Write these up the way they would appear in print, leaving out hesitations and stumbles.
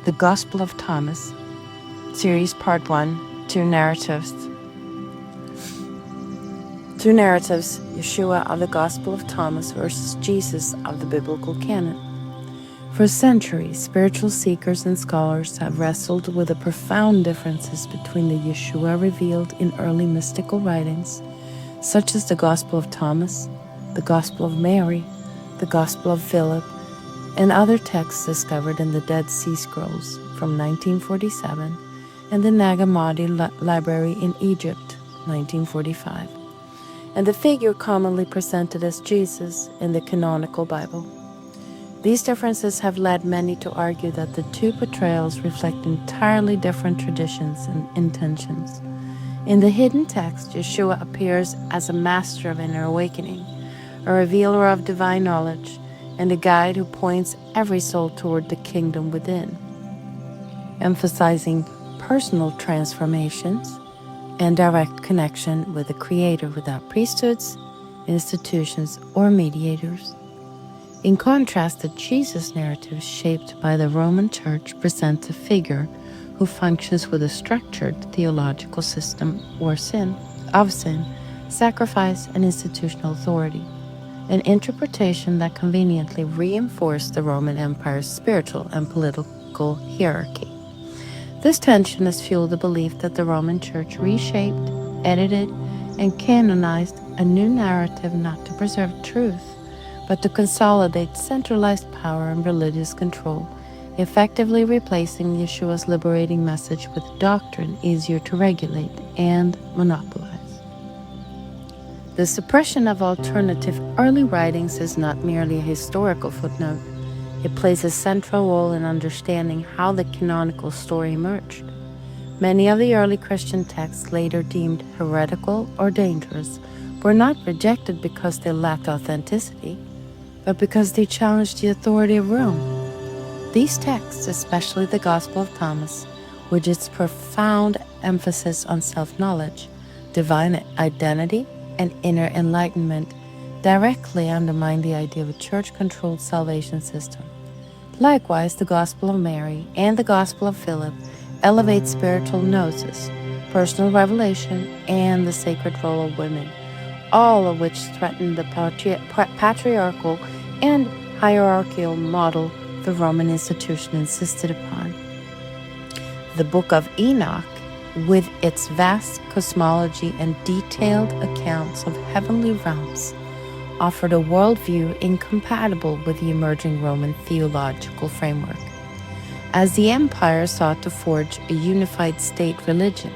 The Gospel of Thomas, Series Part 1, Two Narratives, Yeshua of the Gospel of Thomas versus Jesus of the Biblical Canon. For centuries, spiritual seekers and scholars have wrestled with the profound differences between the Yeshua revealed in early mystical writings, such as the Gospel of Thomas, the Gospel of Mary, the Gospel of Philip, and other texts discovered in the Dead Sea Scrolls from 1947 and the Nag Hammadi Library in Egypt, 1945, and the figure commonly presented as Jesus in the canonical Bible. These differences have led many to argue that the two portrayals reflect entirely different traditions and intentions. In the hidden text, Yeshua appears as a master of inner awakening, a revealer of divine knowledge, and a guide who points every soul toward the kingdom within, emphasizing personal transformations and direct connection with the Creator without priesthoods, institutions, or mediators. In contrast, the Jesus narrative shaped by the Roman Church presents a figure who functions with a structured theological system of sin, sacrifice, and institutional authority, an interpretation that conveniently reinforced the Roman Empire's spiritual and political hierarchy. This tension has fueled the belief that the Roman Church reshaped, edited, and canonized a new narrative not to preserve truth, but to consolidate centralized power and religious control, effectively replacing Yeshua's liberating message with doctrine easier to regulate and monopolize. The suppression of alternative early writings is not merely a historical footnote. It plays a central role in understanding how the canonical story emerged. Many of the early Christian texts, later deemed heretical or dangerous, were not rejected because they lacked authenticity, but because they challenged the authority of Rome. These texts, especially the Gospel of Thomas, with its profound emphasis on self-knowledge, divine identity, and inner enlightenment, directly undermine the idea of a church-controlled salvation system. Likewise, the Gospel of Mary and the Gospel of Philip elevate spiritual gnosis, personal revelation, and the sacred role of women, all of which threaten the patriarchal and hierarchical model the Roman institution insisted upon. The Book of Enoch, with its vast cosmology and detailed accounts of heavenly realms, offered a worldview incompatible with the emerging Roman theological framework. As the empire sought to forge a unified state religion,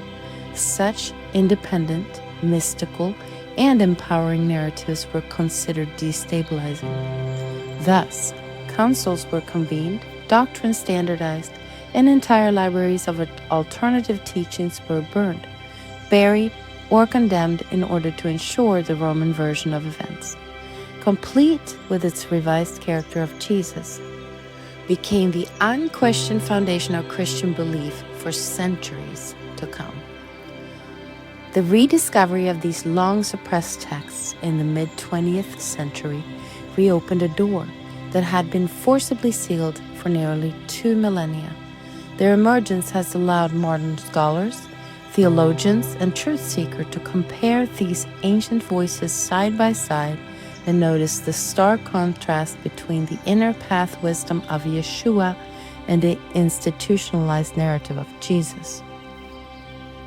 such independent, mystical, and empowering narratives were considered destabilizing. Thus, councils were convened, doctrine standardized, and entire libraries of alternative teachings were burned, buried, or condemned in order to ensure the Roman version of events, complete with its revised character of Jesus, became the unquestioned foundation of Christian belief for centuries to come. The rediscovery of these long-suppressed texts in the mid-20th century reopened a door that had been forcibly sealed for nearly 2 millennia. Their emergence has allowed modern scholars, theologians, and truth seekers to compare these ancient voices side by side and notice the stark contrast between the inner path wisdom of Yeshua and the institutionalized narrative of Jesus.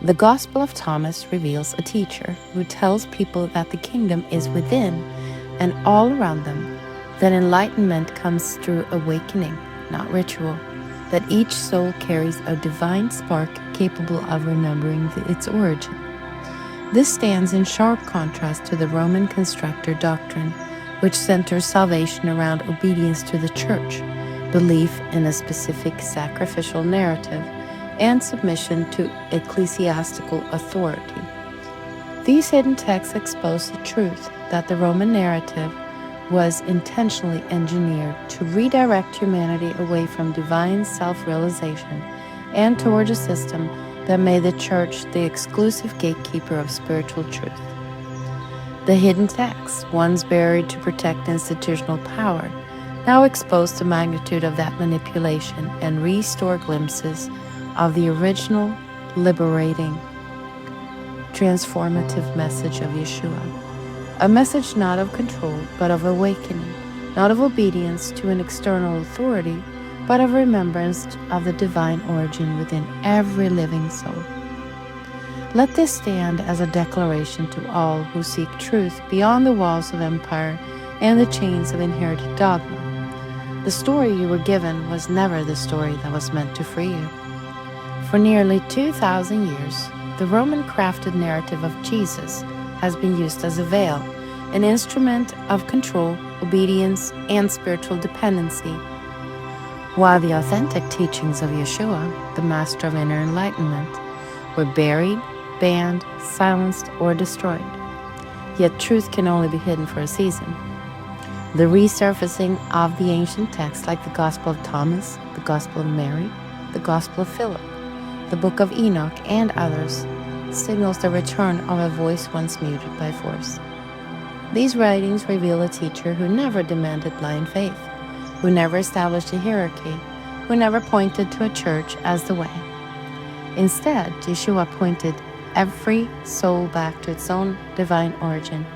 The Gospel of Thomas reveals a teacher who tells people that the kingdom is within and all around them, that enlightenment comes through awakening, not ritual, that each soul carries a divine spark capable of remembering its origin. This stands in sharp contrast to the Roman constructor doctrine, which centers salvation around obedience to the church, belief in a specific sacrificial narrative, and submission to ecclesiastical authority. These hidden texts expose the truth that the Roman narrative was intentionally engineered to redirect humanity away from divine self-realization and toward a system that made the church the exclusive gatekeeper of spiritual truth. The hidden texts, once buried to protect institutional power, now expose the magnitude of that manipulation and restore glimpses of the original, liberating, transformative message of Yeshua. A message not of control, but of awakening, not of obedience to an external authority, but of remembrance of the divine origin within every living soul. Let this stand as a declaration to all who seek truth beyond the walls of empire and the chains of inherited dogma. The story you were given was never the story that was meant to free you. For nearly 2,000 years, the Roman-crafted narrative of Jesus has been used as a veil, an instrument of control, obedience, and spiritual dependency, while the authentic teachings of Yeshua, the Master of Inner Enlightenment, were buried, banned, silenced, or destroyed. Yet truth can only be hidden for a season. The resurfacing of the ancient texts like the Gospel of Thomas, the Gospel of Mary, the Gospel of Philip, the Book of Enoch, and others signals the return of a voice once muted by force. These writings reveal a teacher who never demanded blind faith, who never established a hierarchy, who never pointed to a church as the way. Instead, Yeshua pointed every soul back to its own divine origin,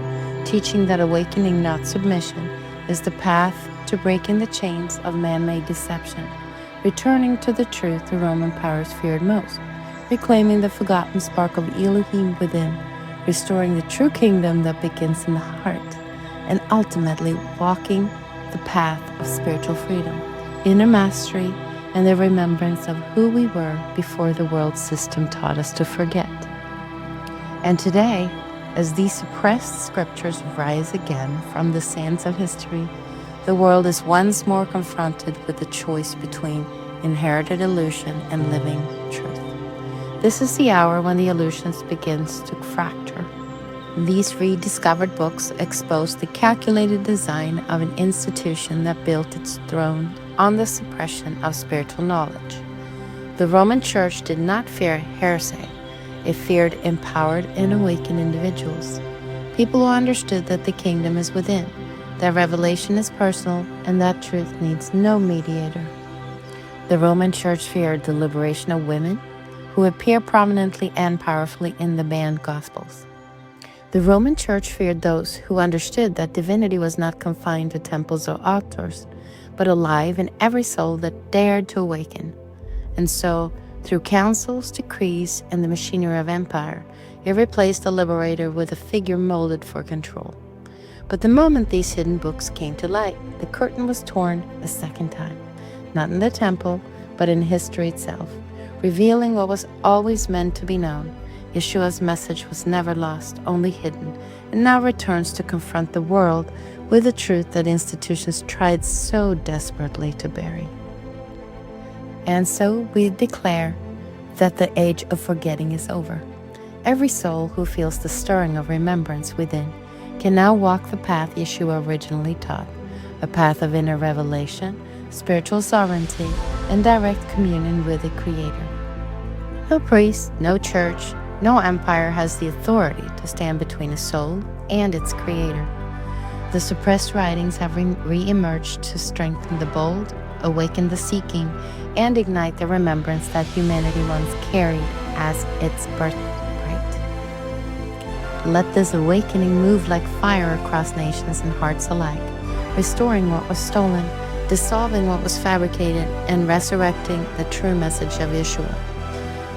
teaching that awakening, not submission, is the path to breaking the chains of man-made deception, returning to the truth the Roman powers feared most, reclaiming the forgotten spark of Elohim within, restoring the true kingdom that begins in the heart, and ultimately walking the path of spiritual freedom, inner mastery, and the remembrance of who we were before the world system taught us to forget. And today, as these suppressed scriptures rise again from the sands of history, the world is once more confronted with the choice between inherited illusion and living truth. This is the hour when the illusions begins to fracture. These rediscovered books expose the calculated design of an institution that built its throne on the suppression of spiritual knowledge. The Roman Church did not fear heresy. It feared empowered and awakened individuals, people who understood that the kingdom is within, that revelation is personal, and that truth needs no mediator. The Roman Church feared the liberation of women, who appear prominently and powerfully in the banned Gospels. The Roman Church feared those who understood that divinity was not confined to temples or altars, but alive in every soul that dared to awaken. And so, through councils, decrees, and the machinery of empire, it replaced the liberator with a figure molded for control. But the moment these hidden books came to light, the curtain was torn a second time, not in the temple, but in history itself, revealing what was always meant to be known. Yeshua's message was never lost, only hidden, and now returns to confront the world with the truth that institutions tried so desperately to bury. And so we declare that the age of forgetting is over. Every soul who feels the stirring of remembrance within can now walk the path Yeshua originally taught, a path of inner revelation, spiritual sovereignty, and direct communion with the Creator. No priest, no church, no empire has the authority to stand between a soul and its Creator. The suppressed writings have re-emerged to strengthen the bold, awaken the seeking, and ignite the remembrance that humanity once carried as its birthright. Let this awakening move like fire across nations and hearts alike, restoring what was stolen, dissolving what was fabricated, and resurrecting the true message of Yeshua.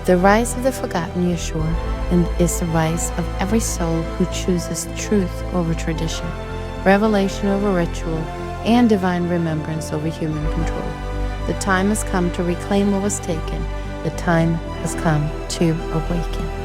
The rise of the forgotten Yeshua is the rise of every soul who chooses truth over tradition, revelation over ritual, and divine remembrance over human control. The time has come to reclaim what was taken. The time has come to awaken.